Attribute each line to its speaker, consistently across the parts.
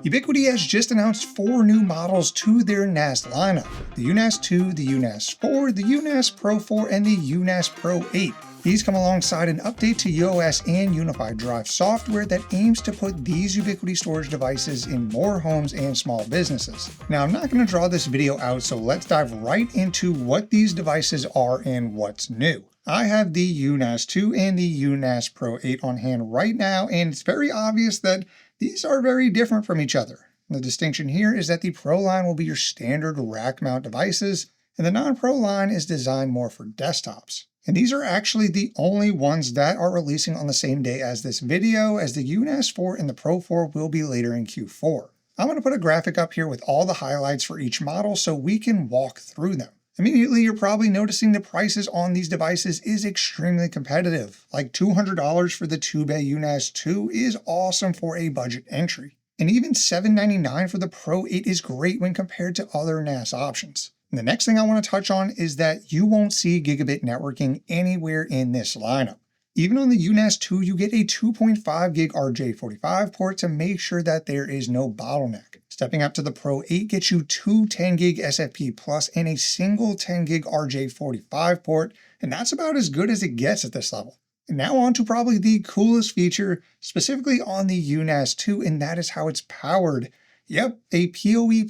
Speaker 1: Ubiquiti has just announced 4 new models to their NAS lineup: the UNAS 2, the UNAS 4, the UNAS Pro 4, and the UNAS Pro 8. These come alongside an update to UOS and Unified Drive software that aims to put these Ubiquiti storage devices in more homes and small businesses. Now, I'm not going to draw this video out, so let's dive right into what these devices are and what's new. I have the UNAS 2 and the UNAS Pro 8 on hand right now, and it's very obvious that these are very different from each other. The distinction here is that the Pro line will be your standard rack mount devices, and the non-Pro line is designed more for desktops. And these are actually the only ones that are releasing on the same day as this video, as the UNAS 4 and the Pro 4 will be later in Q4. I'm going to put a graphic up here with all the highlights for each model so we can walk through them. Immediately, you're probably noticing the prices on these devices is extremely competitive. Like $200 for the 2-bay UNAS 2 is awesome for a budget entry. And even $799 for the Pro 8 is great when compared to other NAS options. And the next thing I want to touch on is that you won't see gigabit networking anywhere in this lineup. Even on the UNAS 2, you get a 2.5 gig RJ45 port to make sure that there is no bottleneck. Stepping up to the Pro 8 gets you 2 10 gig SFP Plus and a single 10 gig RJ45 port, and that's about as good as it gets at this level. And now on to probably the coolest feature, specifically on the UNAS 2, and that is how it's powered. Yep, a PoE++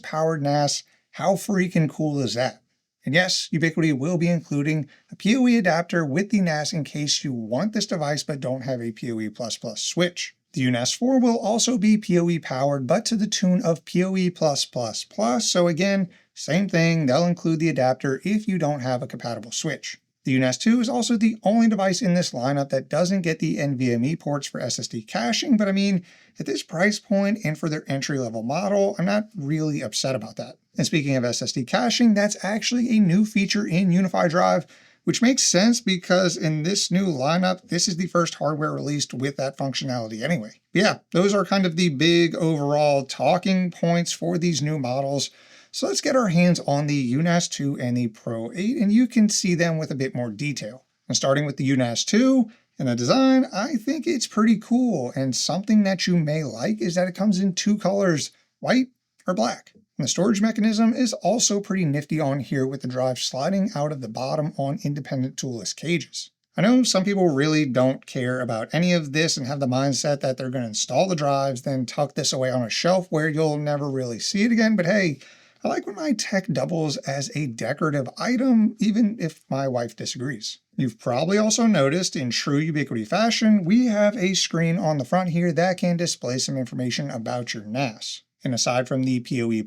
Speaker 1: powered NAS. How freaking cool is that? And yes, Ubiquiti will be including a PoE adapter with the NAS in case you want this device but don't have a PoE++ switch. The UNAS 4 will also be PoE powered, but to the tune of PoE+++. So again, same thing, they'll include the adapter if you don't have a compatible switch. The UNAS 2 is also the only device in this lineup that doesn't get the NVMe ports for SSD caching, but I mean, at this price point and for their entry-level model, I'm not really upset about that. And speaking of SSD caching, that's actually a new feature in Unified Drive, which makes sense because in this new lineup, this is the first hardware released with that functionality anyway. But yeah, those are kind of the big overall talking points for these new models. So let's get our hands on the UNAS 2 and the Pro 8, and you can see them with a bit more detail. And starting with the UNAS 2, and the design, I think it's pretty cool, and something that you may like is that it comes in 2 colors, white or black. And the storage mechanism is also pretty nifty on here with the drive sliding out of the bottom on independent toolless cages. I know some people really don't care about any of this and have the mindset that they're going to install the drives, then tuck this away on a shelf where you'll never really see it again, but hey, I like when my tech doubles as a decorative item, even if my wife disagrees. You've probably also noticed, in true Ubiquiti fashion, we have a screen on the front here that can display some information about your NAS. And aside from the PoE++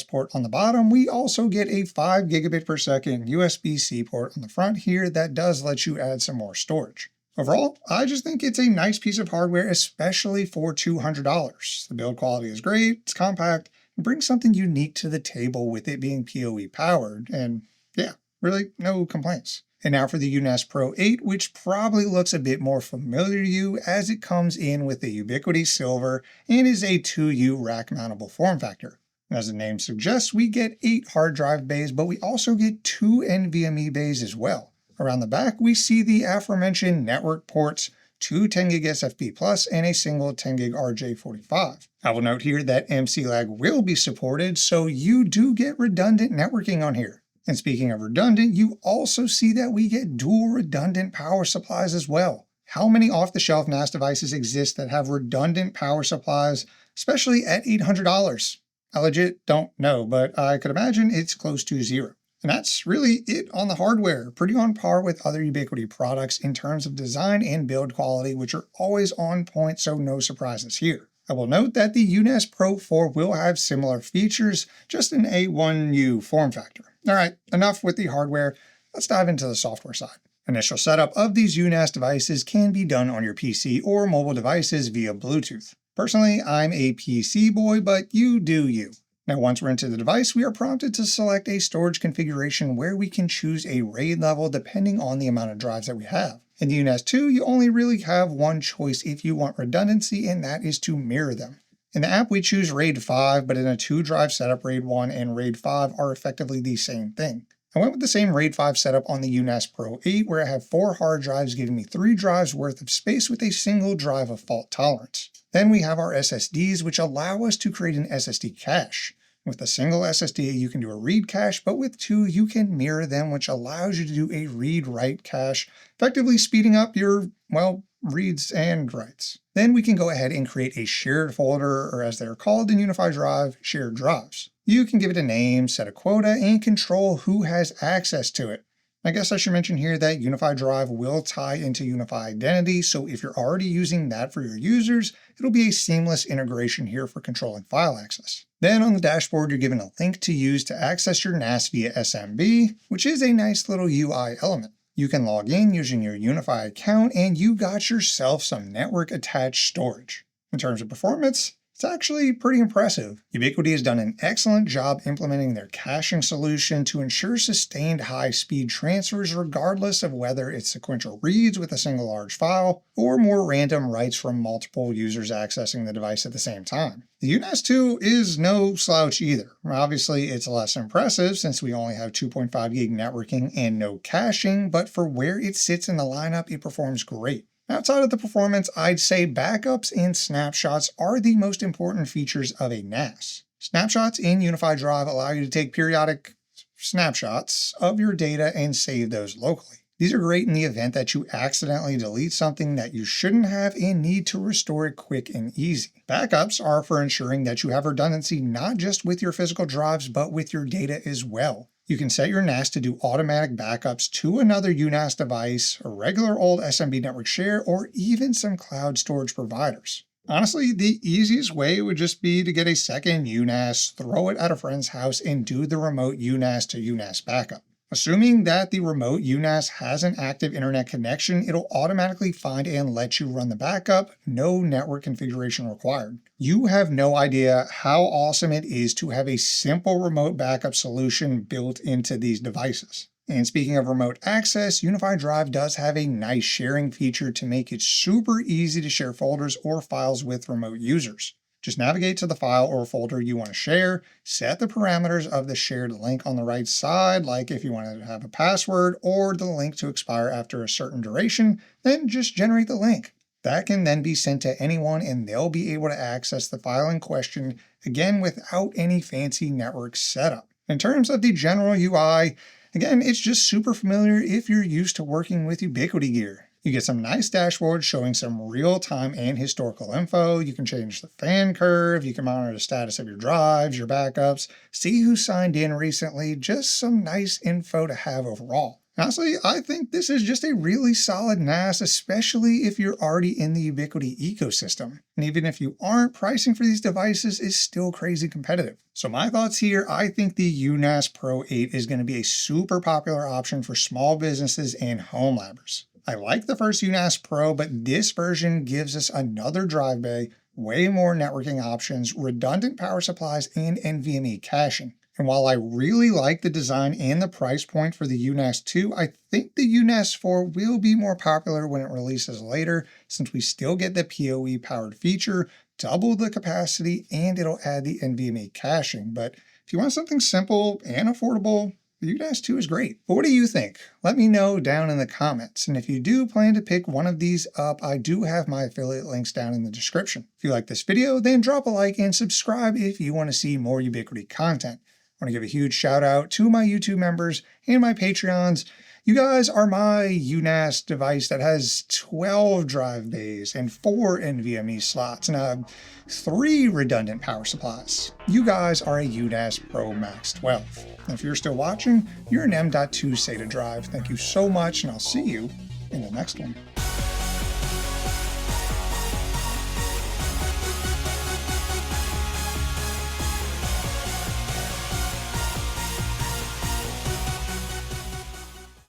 Speaker 1: port on the bottom, we also get a 5 gigabit per second USB-C port on the front here that does let you add some more storage. Overall, I just think it's a nice piece of hardware, especially for $200. The build quality is great, it's compact, and brings something unique to the table with it being PoE powered, and yeah, really no complaints. And now for the UNAS Pro 8, which probably looks a bit more familiar to you as it comes in with the Ubiquiti Silver and is a 2U rack mountable form factor. As the name suggests, we get 8 hard drive bays, but we also get 2 NVMe bays as well. Around the back, we see the aforementioned network ports, 2 10 gig SFP Plus, and a single 10 gig RJ45. I will note here that MCLAG will be supported, so you do get redundant networking on here. And speaking of redundant, you also see that we get dual redundant power supplies as well. How many off-the-shelf NAS devices exist that have redundant power supplies, especially at $800? I legit don't know, but I could imagine it's close to 0. And that's really it on the hardware, pretty on par with other Ubiquiti products in terms of design and build quality, which are always on point, so no surprises here. I will note that the UNAS Pro 4 will have similar features, just in a 1U form factor. Alright, enough with the hardware, let's dive into the software side. Initial setup of these UNAS devices can be done on your PC or mobile devices via Bluetooth. Personally, I'm a PC boy, but you do you. Now once we're into the device, we are prompted to select a storage configuration where we can choose a RAID level depending on the amount of drives that we have. In the UNAS 2, you only really have one choice if you want redundancy, and that is to mirror them. In the app, we choose RAID 5, but in a 2-drive setup, RAID 1 and RAID 5 are effectively the same thing. I went with the same RAID 5 setup on the UNAS Pro 8, where I have 4 hard drives giving me 3 drives worth of space with a single drive of fault tolerance. Then we have our SSDs, which allow us to create an SSD cache. With a single SSD, you can do a read cache, but with 2, you can mirror them, which allows you to do a read-write cache, effectively speeding up your, well, reads and writes. Then we can go ahead and create a shared folder, or as they're called in UniFi Drive, shared drives. You can give it a name, set a quota, and control who has access to it. I guess I should mention here that UniFi Drive will tie into UniFi Identity, so if you're already using that for your users, it'll be a seamless integration here for controlling file access. Then on the dashboard, you're given a link to use to access your NAS via SMB, which is a nice little UI element. You can log in using your UniFi account, and you got yourself some network-attached storage. In terms of performance, it's actually pretty impressive. Ubiquiti has done an excellent job implementing their caching solution to ensure sustained high-speed transfers regardless of whether it's sequential reads with a single large file or more random writes from multiple users accessing the device at the same time. The UNAS 2 is no slouch either. Obviously, it's less impressive since we only have 2.5 gig networking and no caching, but for where it sits in the lineup, it performs great. Outside of the performance, I'd say backups and snapshots are the most important features of a NAS. Snapshots in UniFi Drive allow you to take periodic snapshots of your data and save those locally. These are great in the event that you accidentally delete something that you shouldn't have and need to restore it quick and easy. Backups are for ensuring that you have redundancy not just with your physical drives, but with your data as well. You can set your NAS to do automatic backups to another UNAS device, a regular old SMB network share, or even some cloud storage providers. Honestly, the easiest way would just be to get a second UNAS, throw it at a friend's house, and do the remote UNAS to UNAS backup. Assuming that the remote UNAS has an active internet connection, it'll automatically find and let you run the backup, no network configuration required. You have no idea how awesome it is to have a simple remote backup solution built into these devices. And speaking of remote access, UniFi Drive does have a nice sharing feature to make it super easy to share folders or files with remote users. Just navigate to the file or folder you want to share, set the parameters of the shared link on the right side, like if you want to have a password or the link to expire after a certain duration, then just generate the link. That can then be sent to anyone and they'll be able to access the file in question, again without any fancy network setup. In terms of the general UI, again, it's just super familiar if you're used to working with Ubiquiti gear. You get some nice dashboards showing some real-time and historical info. You can change the fan curve, you can monitor the status of your drives, your backups, see who signed in recently, just some nice info to have overall. Honestly, I think this is just a really solid NAS, especially if you're already in the Ubiquiti ecosystem. And even if you aren't, pricing for these devices is still crazy competitive. So my thoughts here, I think the UNAS Pro 8 is going to be a super popular option for small businesses and home labbers. I like the first UNAS Pro, but this version gives us another drive bay, way more networking options, redundant power supplies, and NVMe caching. And while I really like the design and the price point for the UNAS 2, I think the UNAS 4 will be more popular when it releases later, since we still get the PoE powered feature, double the capacity, and it'll add the NVMe caching. But if you want something simple and affordable, the UNAS 2 is great. But what do you think? Let me know down in the comments. And if you do plan to pick one of these up, I do have my affiliate links down in the description. If you like this video, then drop a like and subscribe if you want to see more Ubiquiti content. I want to give a huge shout out to my YouTube members and my Patreons. You guys are my UNAS device that has 12 drive bays and 4 NVMe slots and 3 redundant power supplies. You guys are a UNAS Pro Max 12. And if you're still watching, you're an M.2 SATA drive. Thank you so much, and I'll see you in the next one.